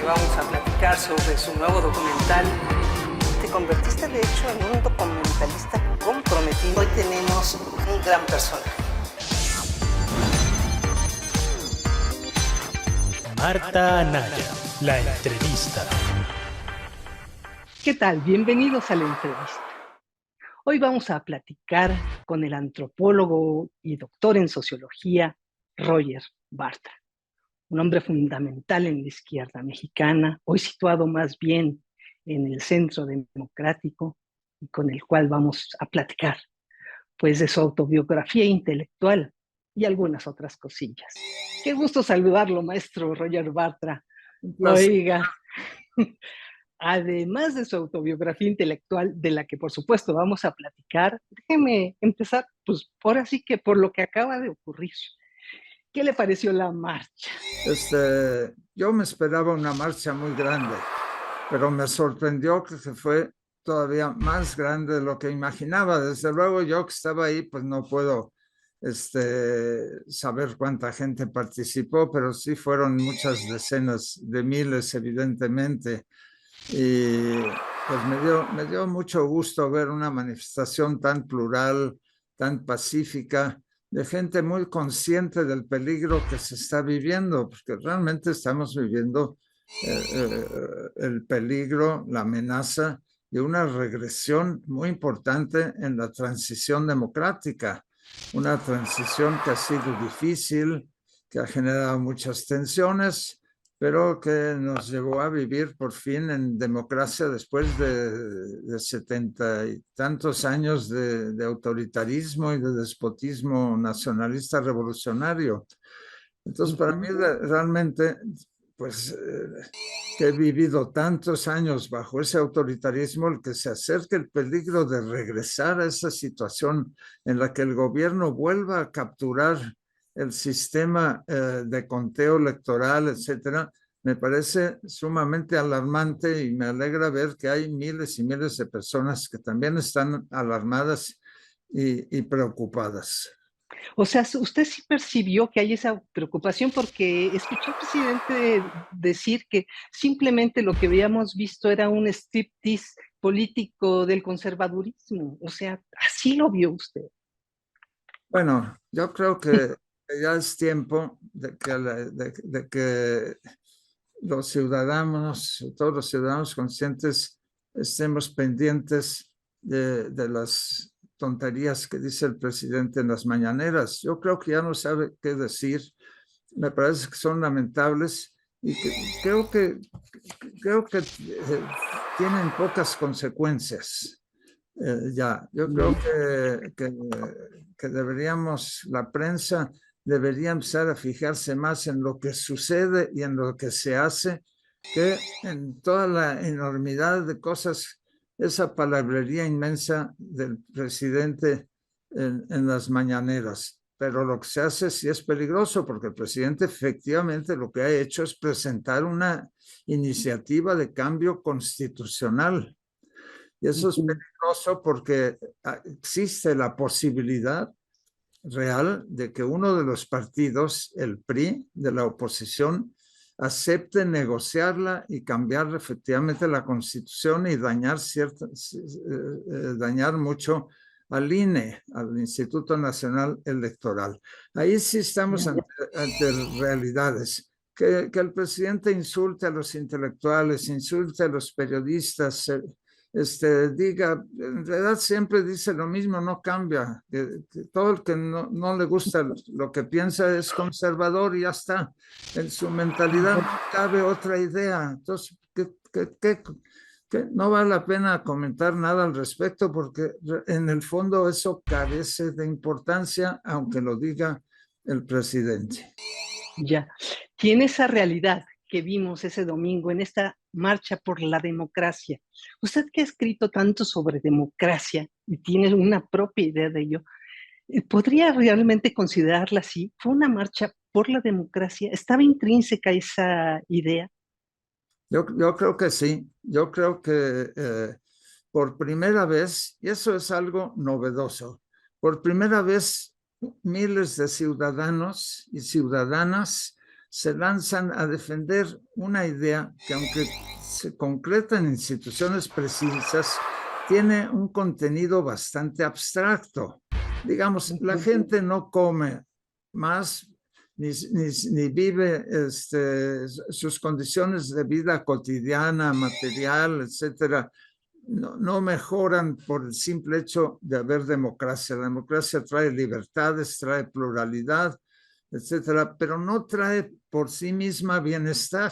vamos a platicar sobre su nuevo documental. Te convertiste de hecho en un documentalista comprometido. Hoy tenemos un gran personaje. Marta Anaya, la entrevista. ¿Qué tal? Bienvenidos a la entrevista. Hoy vamos a platicar con el antropólogo y doctor en sociología, Roger Bartra, un hombre fundamental en la izquierda mexicana, hoy situado más bien en el centro democrático y con el cual vamos a platicar, pues, de su autobiografía intelectual y algunas otras cosillas. Qué gusto saludarlo, maestro Roger Bartra. Oiga, además de su autobiografía intelectual, de la que por supuesto vamos a platicar, déjeme empezar, pues, por así que por lo que acaba de ocurrir. ¿Qué le pareció la marcha? Yo me esperaba una marcha muy grande, pero me sorprendió que se fue todavía más grande de lo que imaginaba. Desde luego, yo que estaba ahí, pues no puedo saber cuánta gente participó, pero sí fueron muchas decenas de miles, evidentemente. Y pues me dio mucho gusto ver una manifestación tan plural, tan pacífica, de gente muy consciente del peligro que se está viviendo, porque realmente estamos viviendo el peligro, la amenaza de una regresión muy importante en la transición democrática, una transición que ha sido difícil, que ha generado muchas tensiones, pero que nos llevó a vivir por fin en democracia después de 70 y tantos años de autoritarismo y de despotismo nacionalista revolucionario. Entonces, para mí realmente, pues, que he vivido tantos años bajo ese autoritarismo, el que se acerque el peligro de regresar a esa situación en la que el gobierno vuelva a capturar el sistema de conteo electoral, etcétera, me parece sumamente alarmante y me alegra ver que hay miles y miles de personas que también están alarmadas y preocupadas. O sea, usted sí percibió que hay esa preocupación porque escuché al presidente decir que simplemente lo que habíamos visto era un striptease político del conservadurismo. O sea, así lo vio usted. Bueno, yo creo que ya es tiempo de que los ciudadanos, todos los ciudadanos conscientes, estemos pendientes de las tonterías que dice el presidente en las mañaneras. Yo creo que ya no sabe qué decir. Me parece que son lamentables y creo que tienen pocas consecuencias. Ya, yo creo que deberíamos, la prensa debería empezar a fijarse más en lo que sucede y en lo que se hace que en toda la enormidad de cosas, esa palabrería inmensa del presidente en las mañaneras. Pero lo que se hace sí es peligroso porque el presidente efectivamente lo que ha hecho es presentar una iniciativa de cambio constitucional. Y eso es peligroso porque existe la posibilidad real de que uno de los partidos, el PRI, de la oposición, acepte negociarla y cambiar efectivamente la Constitución y dañar mucho al INE, al Instituto Nacional Electoral. Ahí sí estamos ante realidades. Que el presidente insulte a los intelectuales, insulte a los periodistas, diga, en realidad siempre dice lo mismo, no cambia, que todo el que no le gusta lo que piensa es conservador y ya está, en su mentalidad no cabe otra idea, entonces que no vale la pena comentar nada al respecto porque en el fondo eso carece de importancia, aunque lo diga el presidente. Ya, tiene esa realidad que vimos ese domingo en esta marcha por la democracia. Usted que ha escrito tanto sobre democracia y tiene una propia idea de ello, ¿podría realmente considerarla así? ¿Fue una marcha por la democracia? ¿Estaba intrínseca esa idea? Yo creo que sí, yo creo que por primera vez, y eso es algo novedoso, por primera vez miles de ciudadanos y ciudadanas se lanzan a defender una idea que, aunque se concreta en instituciones precisas, tiene un contenido bastante abstracto. Digamos, la gente no come más ni vive sus condiciones de vida cotidiana, material, etcétera, no mejoran por el simple hecho de haber democracia. La democracia trae libertades, trae pluralidad, etcétera, pero no trae por sí misma bienestar.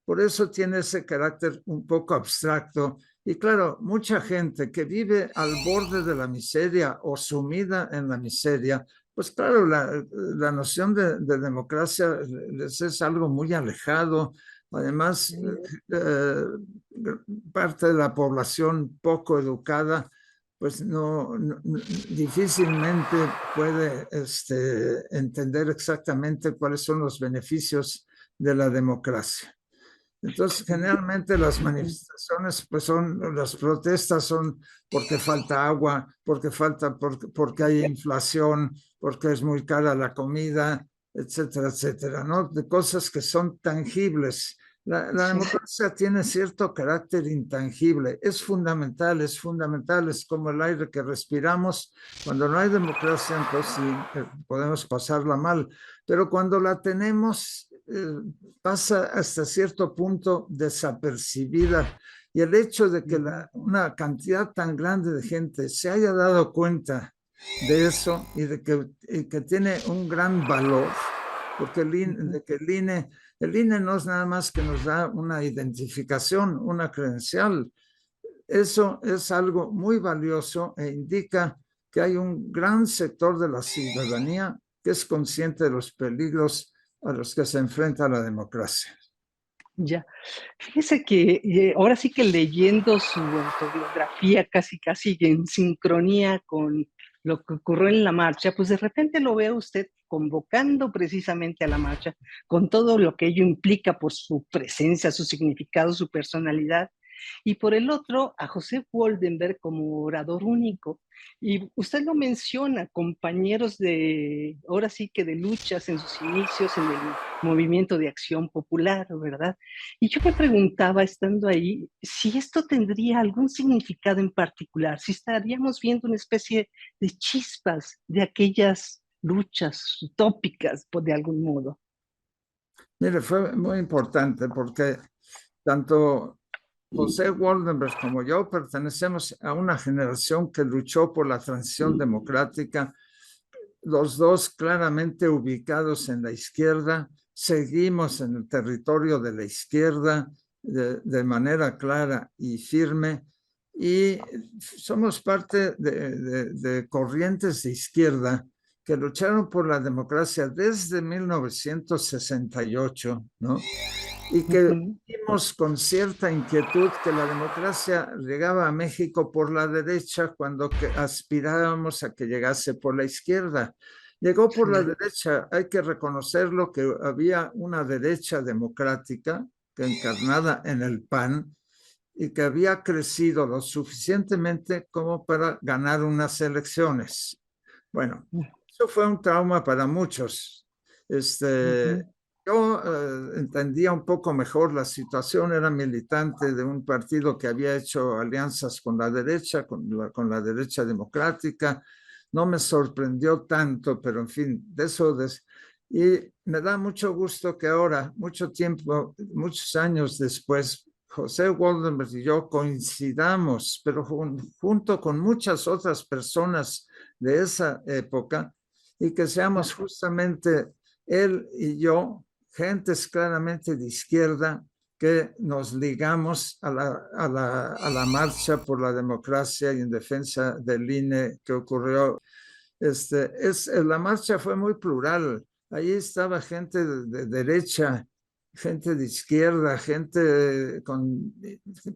Por eso tiene ese carácter un poco abstracto. Y claro, mucha gente que vive al borde de la miseria o sumida en la miseria, pues claro, la noción de democracia les es algo muy alejado. Además, parte de la población poco educada, pues difícilmente puede entender exactamente cuáles son los beneficios de la democracia. Entonces, generalmente las manifestaciones, pues las protestas son porque falta agua, porque hay inflación, porque es muy cara la comida, etcétera, etcétera, ¿no? De cosas que son tangibles. La democracia tiene cierto carácter intangible, es fundamental, es como el aire que respiramos. Cuando no hay democracia, entonces sí, podemos pasarla mal, pero cuando la tenemos, pasa hasta cierto punto desapercibida, y el hecho de que una cantidad tan grande de gente se haya dado cuenta de eso y de que tiene un gran valor, porque el INE no es nada más que nos da una identificación, una credencial. Eso es algo muy valioso e indica que hay un gran sector de la ciudadanía que es consciente de los peligros a los que se enfrenta la democracia. Ya. Fíjese que ahora sí que leyendo su autobiografía casi en sincronía con lo que ocurrió en la marcha, pues de repente lo ve a usted convocando precisamente a la marcha, con todo lo que ello implica por su presencia, su significado, su personalidad, y por el otro a José Woldenberg como orador único. Y usted lo menciona, compañeros de, ahora sí que de luchas en sus inicios en el movimiento de acción popular, ¿verdad? Y yo me preguntaba, estando ahí, si esto tendría algún significado en particular, si estaríamos viendo una especie de chispas de aquellas luchas utópicas, de algún modo. Mire, fue muy importante porque tanto José Woldenberg como yo pertenecemos a una generación que luchó por la transición democrática, los dos claramente ubicados en la izquierda, seguimos en el territorio de la izquierda de manera clara y firme, y somos parte de corrientes de izquierda que lucharon por la democracia desde 1968, ¿no? Y que vimos con cierta inquietud que la democracia llegaba a México por la derecha cuando aspirábamos a que llegase por la izquierda. Llegó por la derecha, hay que reconocerlo, que había una derecha democrática que encarnada en el PAN y que había crecido lo suficientemente como para ganar unas elecciones. Bueno, eso fue un trauma para muchos. Yo entendía un poco mejor la situación, era militante de un partido que había hecho alianzas con la derecha, con la derecha democrática. No me sorprendió tanto, pero en fin, de eso. Y me da mucho gusto que ahora, muchos años después, José Woldenberg y yo coincidamos, pero junto con muchas otras personas de esa época, y que seamos justamente él y yo, gentes claramente de izquierda, que nos ligamos a la marcha por la democracia y en defensa del INE que ocurrió. La marcha fue muy plural. Ahí estaba gente de derecha, gente de izquierda, gente con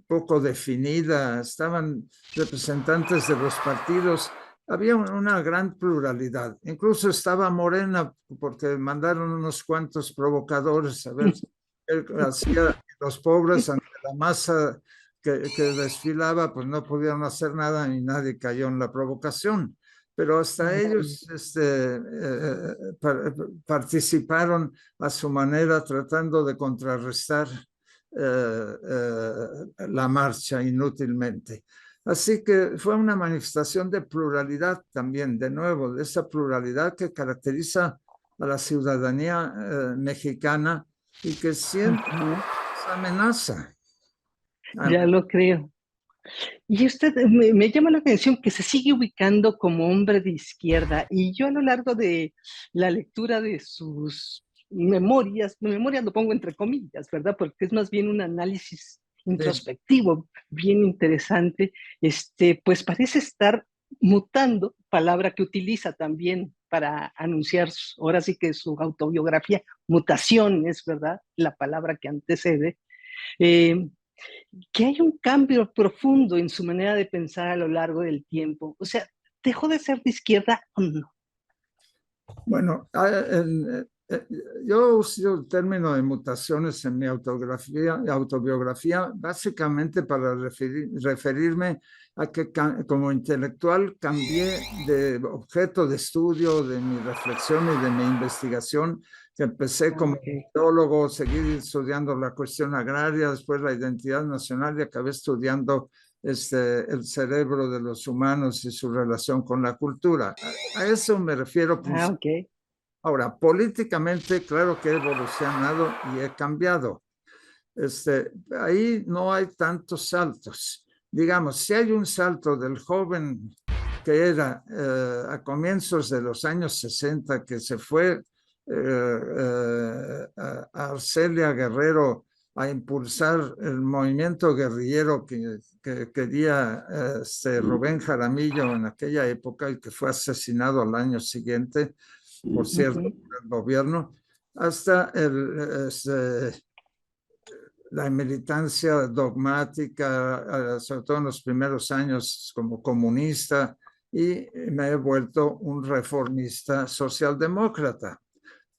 poco definida, estaban representantes de los partidos. Había una gran pluralidad. Incluso estaba Morena, porque mandaron unos cuantos provocadores a ver qué hacía los pobres ante la masa que desfilaba, pues no pudieron hacer nada y nadie cayó en la provocación. pero hasta Ujú. ellos participaron a su manera tratando de contrarrestar la marcha inútilmente. Así que fue una manifestación de pluralidad también, de nuevo, de esa pluralidad que caracteriza a la ciudadanía mexicana y que siente Ujú. esa amenaza. Ya lo creo. Y usted me llama la atención que se sigue ubicando como hombre de izquierda y yo a lo largo de la lectura de sus memorias lo pongo entre comillas, ¿verdad? Porque es más bien un análisis Sí. introspectivo, bien interesante, pues parece estar mutando, palabra que utiliza también para anunciar, ahora sí que su autobiografía, mutación es, ¿verdad? La palabra que antecede. Eh, que hay un cambio profundo en su manera de pensar a lo largo del tiempo. O sea, ¿dejó de ser de izquierda o no? Bueno, yo uso el término de mutaciones en mi autobiografía básicamente para referirme a que como intelectual cambié de objeto de estudio de mi reflexión y de mi investigación, que empecé como Okay. teólogo, seguí estudiando la cuestión agraria, después la identidad nacional y acabé estudiando el cerebro de los humanos y su relación con la cultura. A eso me refiero principalmente. Ok. Ahora, políticamente, claro que he evolucionado y he cambiado. Ahí no hay tantos saltos. Digamos, si hay un salto del joven que era a comienzos de los años 60, que se fue a Arcelia Guerrero a impulsar el movimiento guerrillero que quería Rubén Jaramillo en aquella época y que fue asesinado al año siguiente, por cierto, Ujú. por el gobierno, hasta la militancia dogmática, sobre todo en los primeros años como comunista, y me he vuelto un reformista socialdemócrata.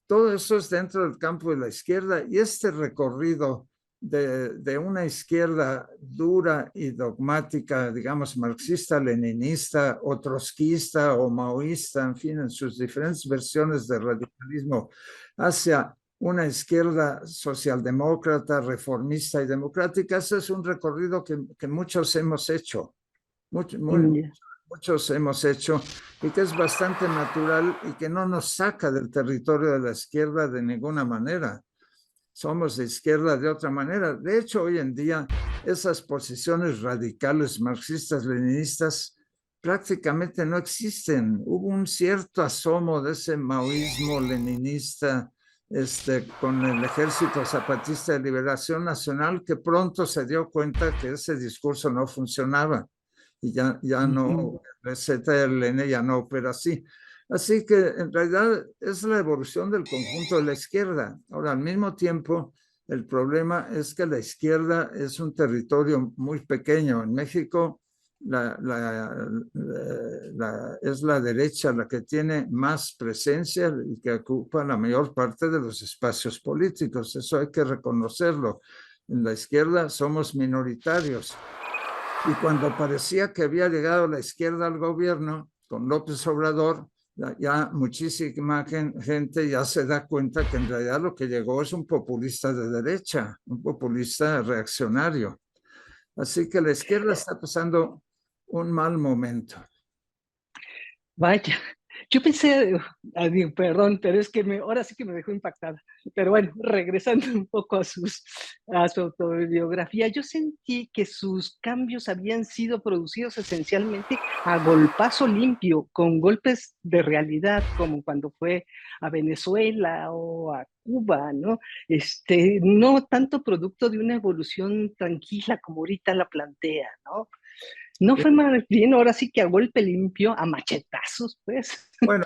Todo eso es dentro del campo de la izquierda y este recorrido de una izquierda dura y dogmática, digamos, marxista-leninista o trotskista o maoísta, en fin, en sus diferentes versiones de radicalismo, hacia una izquierda socialdemócrata, reformista y democrática. Ese es un recorrido que muchos hemos hecho, Yeah. muchos hemos hecho y que es bastante natural y que no nos saca del territorio de la izquierda de ninguna manera. Somos de izquierda de otra manera. De hecho, hoy en día, esas posiciones radicales marxistas, leninistas, prácticamente no existen. Hubo un cierto asomo de ese maoísmo leninista con el Ejército Zapatista de Liberación Nacional que pronto se dio cuenta que ese discurso no funcionaba y ya no, el ZLN ya no opera así. Así que en realidad es la evolución del conjunto de la izquierda. Ahora, al mismo tiempo, el problema es que la izquierda es un territorio muy pequeño. En México es la derecha la que tiene más presencia y que ocupa la mayor parte de los espacios políticos. Eso hay que reconocerlo. En la izquierda somos minoritarios. Y cuando parecía que había llegado la izquierda al gobierno con López Obrador, ya muchísima gente ya se da cuenta que en realidad lo que llegó es un populista de derecha, un populista reaccionario. Así que la izquierda está pasando un mal momento. Vaya, yo pensé, perdón, pero es que ahora sí que me dejó impactada. Pero bueno, regresando un poco a su autobiografía, yo sentí que sus cambios habían sido producidos esencialmente a golpazo limpio, con golpes de realidad, como cuando fue a Venezuela o a Cuba, ¿no? No tanto producto de una evolución tranquila como ahorita la plantea, ¿no? No fue más bien, ahora sí que a golpe limpio, a machetazos, pues. Bueno,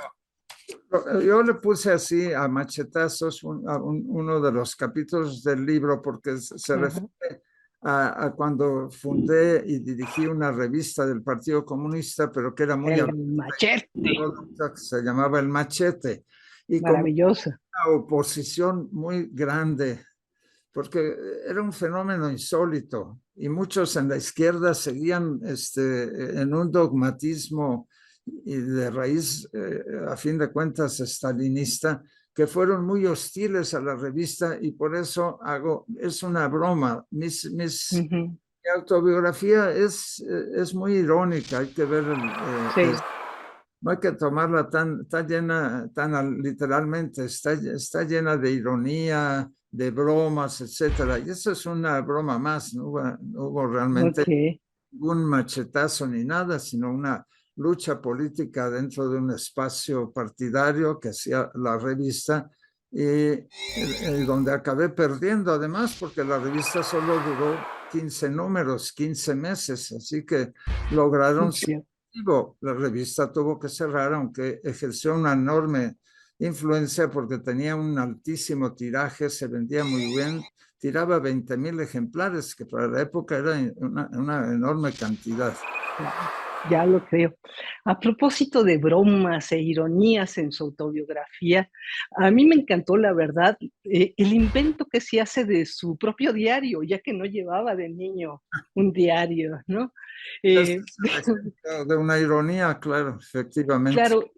yo le puse así a machetazos uno de los capítulos del libro porque se Ajá. refiere a cuando fundé y dirigí una revista del Partido Comunista, pero que era muy El machete, que se llamaba El Machete. Y como maravilloso. una oposición muy grande, porque era un fenómeno insólito y muchos en la izquierda seguían en un dogmatismo y de raíz, a fin de cuentas, stalinista, que fueron muy hostiles a la revista y por eso es una broma. Mi autobiografía es muy irónica, hay que ver, Sí, no hay que tomarla está llena, literalmente, está llena de ironía, de bromas, etcétera. Y eso es una broma más, no hubo realmente ok. ningún machetazo ni nada, sino una lucha política dentro de un espacio partidario que hacía la revista y donde acabé perdiendo además porque la revista solo duró 15 números, 15 meses, así que lograron su Sí. objetivo. La revista tuvo que cerrar, aunque ejerció una enorme influencia porque tenía un altísimo tiraje, se vendía muy bien, tiraba 20,000 ejemplares, que para la época era una enorme cantidad. Ya lo creo. A propósito de bromas e ironías en su autobiografía, a mí me encantó, la verdad, el invento que se hace de su propio diario, ya que no llevaba de niño un diario, ¿no? Ese Eh, es el ejemplo de una ironía, claro, efectivamente. claro,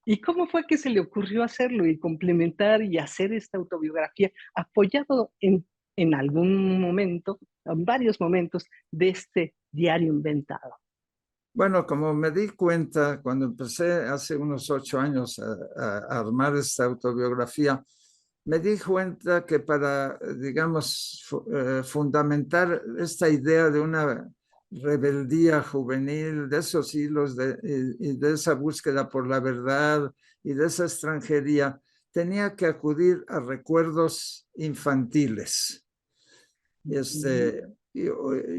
¿y cómo fue que se le ocurrió hacerlo y complementar y hacer esta autobiografía apoyado en algún momento, en varios momentos de este diario inventado? Bueno, como me di cuenta cuando empecé hace unos 8 años a armar esta autobiografía, me di cuenta que para, digamos, fundamentar esta idea de una rebeldía juvenil, de esos hilos y de esa búsqueda por la verdad y de esa extranjería, tenía que acudir a recuerdos infantiles.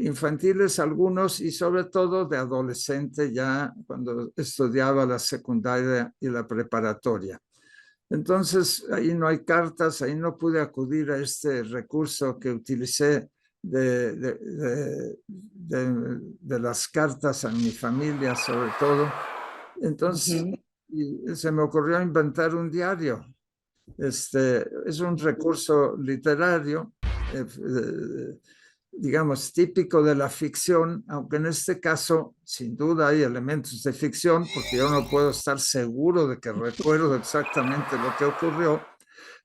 Infantiles algunos y sobre todo de adolescente ya cuando estudiaba la secundaria y la preparatoria. Entonces, ahí no hay cartas, ahí no pude acudir a este recurso que utilicé de las cartas a mi familia, sobre todo. Entonces, Ujú, se me ocurrió inventar un diario. Es un recurso literario, digamos, típico de la ficción, aunque en este caso, sin duda, hay elementos de ficción, porque yo no puedo estar seguro de que recuerdo exactamente lo que ocurrió,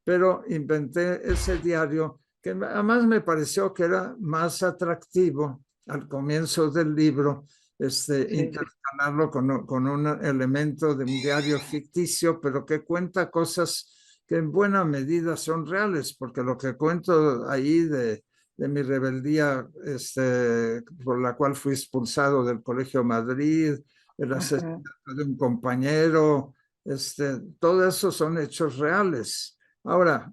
pero inventé ese diario que además me pareció que era más atractivo al comienzo del libro, sí, intercalarlo con un elemento de un diario ficticio, pero que cuenta cosas que en buena medida son reales, porque lo que cuento ahí de mi rebeldía, por la cual fui expulsado del Colegio Madrid, el ajá. asesinato de un compañero, todo eso son hechos reales. Ahora,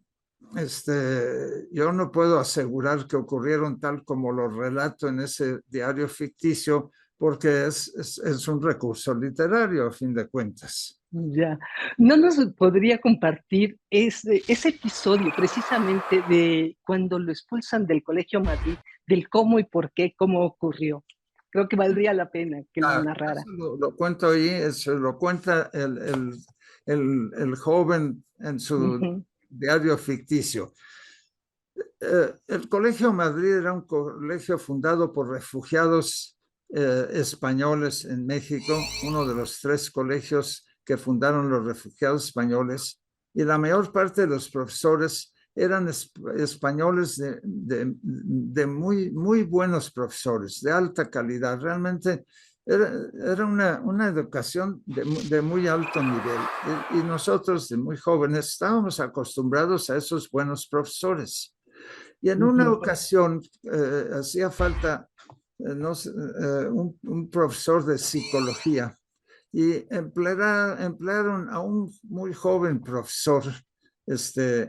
yo no puedo asegurar que ocurrieron tal como lo relato en ese diario ficticio, porque es un recurso literario, a fin de cuentas. Ya. ¿No nos podría compartir ese episodio precisamente de cuando lo expulsan del Colegio Madrid, del cómo y por qué, cómo ocurrió? Creo que valdría la pena que lo narrara. Eso lo cuento ahí, eso lo cuenta el joven en su Ujú, diario ficticio. El Colegio Madrid era un colegio fundado por refugiados españoles en México, uno de los 3 colegios que fundaron los refugiados españoles, y la mayor parte de los profesores eran españoles de muy, muy buenos profesores, de alta calidad. Realmente era una educación de muy alto nivel y nosotros de muy jóvenes estábamos acostumbrados a esos buenos profesores. Y en una ujú, ocasión hacía falta no sé, un profesor de psicología y emplearon a un muy joven profesor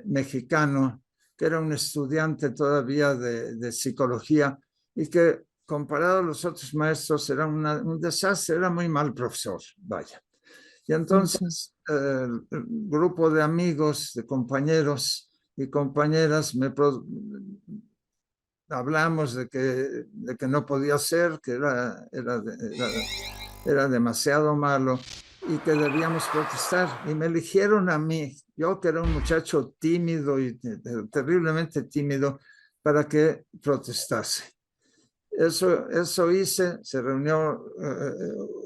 mexicano que era un estudiante todavía de psicología y que comparado a los otros maestros era un desastre, era muy mal profesor, vaya. Y ujú. entonces el grupo de amigos, de compañeros y compañeras hablamos de que no podía ser, que era demasiado malo y que debíamos protestar. Y me eligieron a mí, yo que era un muchacho tímido y terriblemente tímido, para que protestase. Eso hice, se reunió,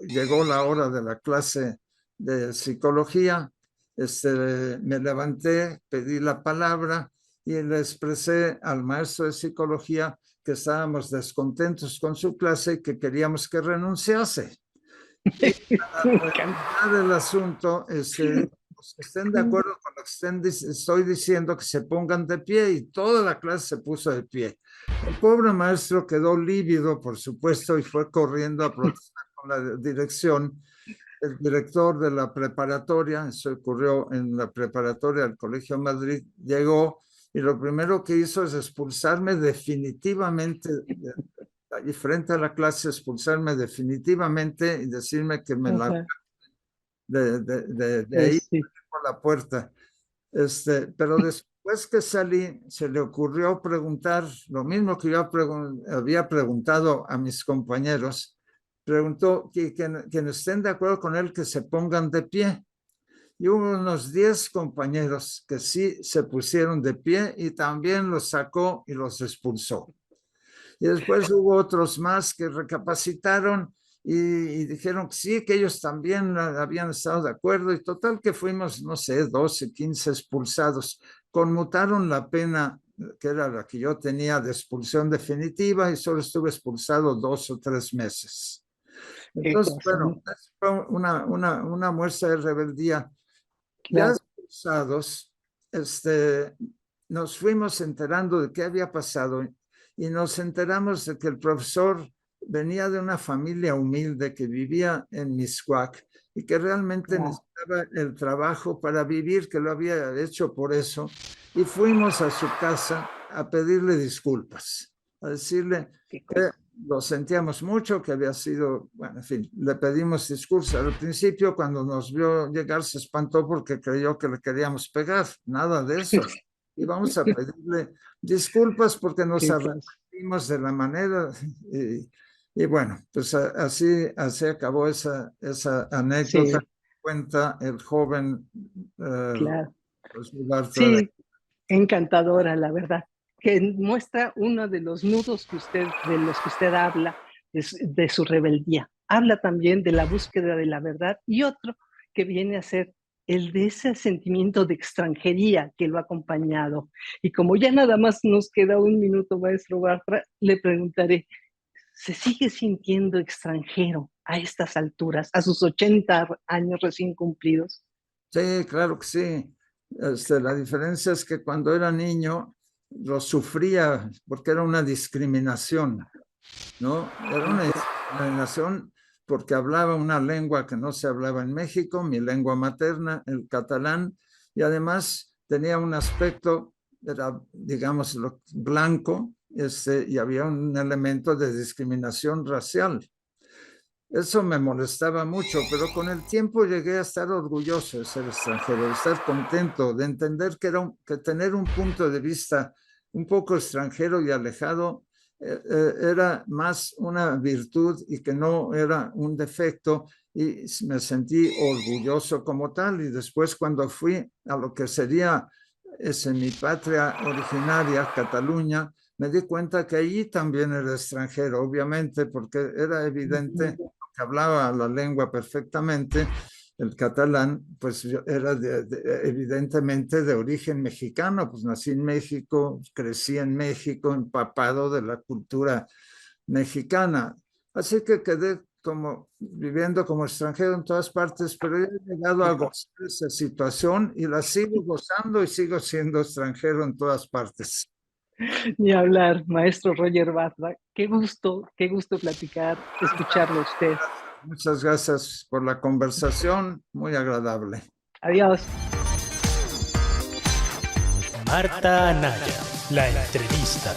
llegó la hora de la clase de psicología, me levanté, pedí la palabra y le expresé al maestro de psicología que estábamos descontentos con su clase y que queríamos que renunciase. El asunto, estén de acuerdo con lo que estoy diciendo, que se pongan de pie, y toda la clase se puso de pie. El pobre maestro quedó lívido, por supuesto, y fue corriendo a protestar con la dirección. El director de la preparatoria, eso ocurrió en la preparatoria del Colegio de Madrid, llegó y lo primero que hizo es expulsarme definitivamente, y frente a la clase, expulsarme definitivamente y decirme que me la de ahí por la puerta. Pero después que salí, se le ocurrió preguntar lo mismo que yo había preguntado a mis compañeros. Preguntó que estén de acuerdo con él, que se pongan de pie. Y hubo unos 10 compañeros que sí se pusieron de pie y también los sacó y los expulsó. Y después hubo otros más que recapacitaron y dijeron que sí, que ellos también habían estado de acuerdo, y total que fuimos, no sé, 12, 15 expulsados. Conmutaron la pena, que era la que yo tenía, de expulsión definitiva, y solo estuve expulsado 2 o 3 meses. Entonces, bueno, fue una muestra de rebeldía. Ya expulsados, nos fuimos enterando de qué había pasado, y nos enteramos de que el profesor venía de una familia humilde que vivía en Mixcoac y que realmente necesitaba el trabajo para vivir, que lo había hecho por eso, y fuimos a su casa a pedirle disculpas, a decirle que lo sentíamos mucho, que había sido, bueno, en fin, le pedimos disculpas. Al principio, cuando nos vio llegar, se espantó porque creyó que le queríamos pegar. Nada de eso. Y vamos a pedirle disculpas porque nos arrepentimos de la manera. Y bueno, pues así acabó esa anécdota que cuenta el joven. Pues, sí, encantadora, la verdad, que muestra uno de los nudos de los que usted habla, de su rebeldía. Habla también de la búsqueda de la verdad, y otro que viene a ser el de ese sentimiento de extranjería que lo ha acompañado. Y como ya nada más nos queda un minuto, maestro Bartra, le preguntaré, ¿se sigue sintiendo extranjero a estas alturas, a sus 80 años recién cumplidos? Sí, claro que sí. La diferencia es que cuando era niño lo sufría porque era una discriminación, ¿no? Era una discriminación porque hablaba una lengua que no se hablaba en México, mi lengua materna, el catalán, y además tenía un aspecto, era, digamos, blanco, y había un elemento de discriminación racial. Eso me molestaba mucho, pero con el tiempo llegué a estar orgulloso de ser extranjero, de estar contento, de entender que tener un punto de vista un poco extranjero y alejado era más una virtud y que no era un defecto, y me sentí orgulloso como tal. Y después, cuando fui a lo que sería mi patria originaria, Cataluña, me di cuenta que allí también era extranjero, obviamente, porque era evidente que hablaba la lengua perfectamente. El catalán, pues era evidentemente de origen mexicano, pues nací en México, crecí en México, empapado de la cultura mexicana. Así que quedé viviendo como extranjero en todas partes, pero he llegado a gozar esa situación y la sigo gozando, y sigo siendo extranjero en todas partes. Ni hablar, maestro Roger Bartra. Qué gusto platicar, escucharlo a usted. Muchas gracias por la conversación, muy agradable. Adiós. Marta Anaya, la entrevista.